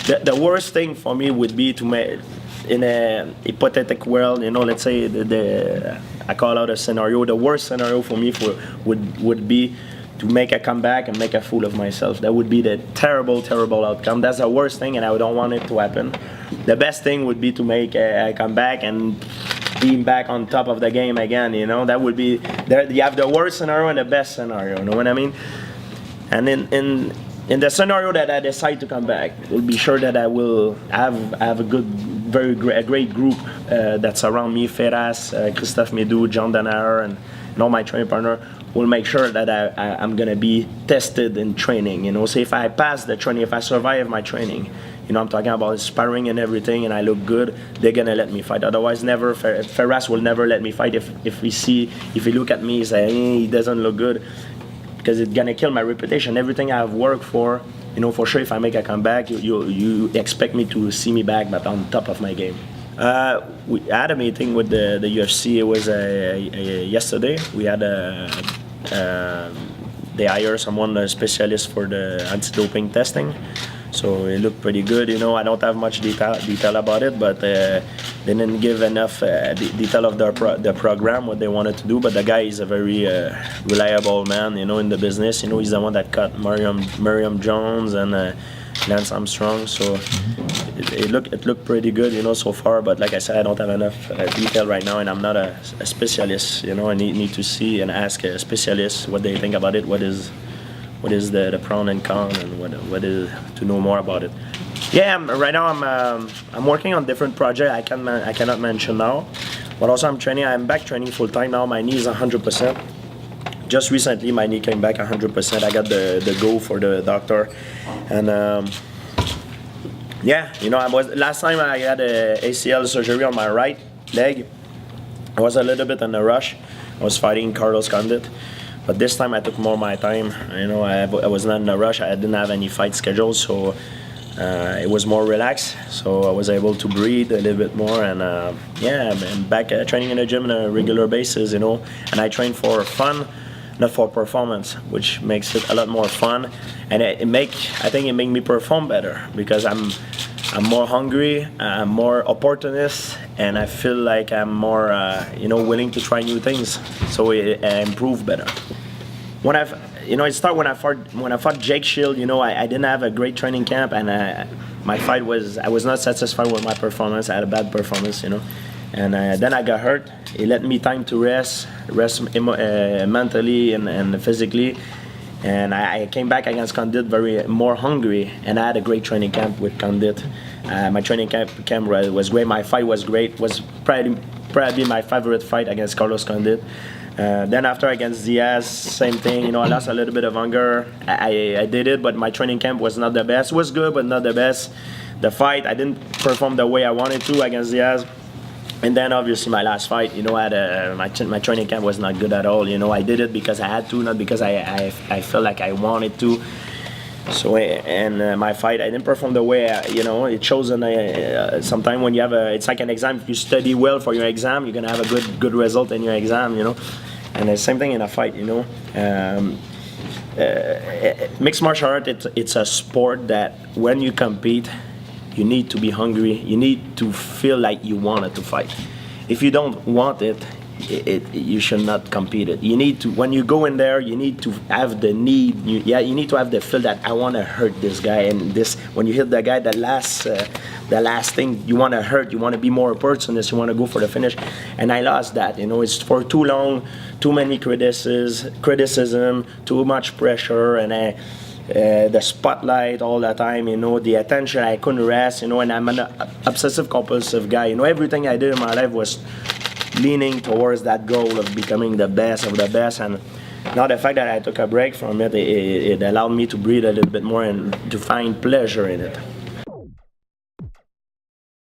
The worst thing for me would be to make, in a hypothetical world, let's say I call out a scenario. The worst scenario for me would be to make a comeback and make a fool of myself. That would be the terrible, terrible outcome. That's the worst thing, and I don't want it to happen. The best thing would be to make a comeback and be back on top of the game again. That would be there. You have the worst scenario and the best scenario. You know what I mean? And in the scenario that I decide to come back, we'll be sure that I will have a great group that's around me. Ferras, Christophe Médou, John Danaher, and all my training partner will make sure that I'm gonna be tested in training. So if I pass the training, if I survive my training, I'm talking about sparring and everything, and I look good, they're gonna let me fight. Otherwise, never. Ferras will never let me fight if he look at me, say, hey, he doesn't look good, because it's gonna kill my reputation. Everything I've worked for, for sure. If I make a comeback, you expect me to see me back, but on top of my game. We had a meeting with the UFC. It was yesterday. We had they hired someone, a specialist for the anti-doping testing. So it looked pretty good. I don't have much detail about it, but they didn't give enough detail of the program, what they wanted to do. But the guy is a very reliable man, in the business. He's the one that cut Miriam Jones and Lance Armstrong. So it looked pretty good, so far. But like I said, I don't have enough detail right now, and I'm not a specialist. I need to see and ask a specialist what they think about it. What is the pro and con, and what is to know more about it. Yeah, right now I'm working on different projects. I cannot mention now, but also I'm back training full time now. My knee is 100%. Just recently my knee came back 100%. I got the go for the doctor, and last time I had a ACL surgery on my right leg. I was a little bit in a rush. I was fighting Carlos Condit. But this time I took more of my time. I was not in a rush. I didn't have any fight scheduled, so it was more relaxed. So I was able to breathe a little bit more, and I'm back training in the gym on a regular basis. And I train for fun, not for performance, which makes it a lot more fun. And I think it makes me perform better, because I'm more hungry, I'm more opportunist, and I feel like I'm more willing to try new things, so I improve better. It started when I fought Jake Shield. I didn't have a great training camp, and my fight I was not satisfied with my performance. I had a bad performance, and then I got hurt. It let me time to rest mentally and physically. And I came back against Condit more hungry, and I had a great training camp with Condit. My training camp was great. My fight was great. Was probably my favorite fight against Carlos Condit. Then after against Diaz, same thing. I lost a little bit of hunger. I did it, but my training camp was not the best. It was good, but not the best. The fight, I didn't perform the way I wanted to against Diaz. And then obviously my last fight, my training camp was not good at all. I did it because I had to, not because I felt like I wanted to. So my fight, I didn't perform the way it shows. Sometimes when you have it's like an exam. If you study well for your exam, you're gonna have a good result in your exam. And the same thing in a fight. Mixed martial art, it's a sport that when you compete, you need to be hungry. You need to feel like you wanted to fight. If you don't want it, you should not compete it. You need to, when you go in there, you need to have the need. You need to have the feel that I want to hurt this guy. And when you hit the guy, the last thing you want to hurt. You want to be more opportunist. You want to go for the finish. And I lost that. It's for too long, too many criticism, too much pressure, and the spotlight all the time, the attention. I couldn't rest, and I'm an obsessive compulsive guy. Everything I did in my life was leaning towards that goal of becoming the best of the best. And now the fact that I took a break from it, it allowed me to breathe a little bit more and to find pleasure in it.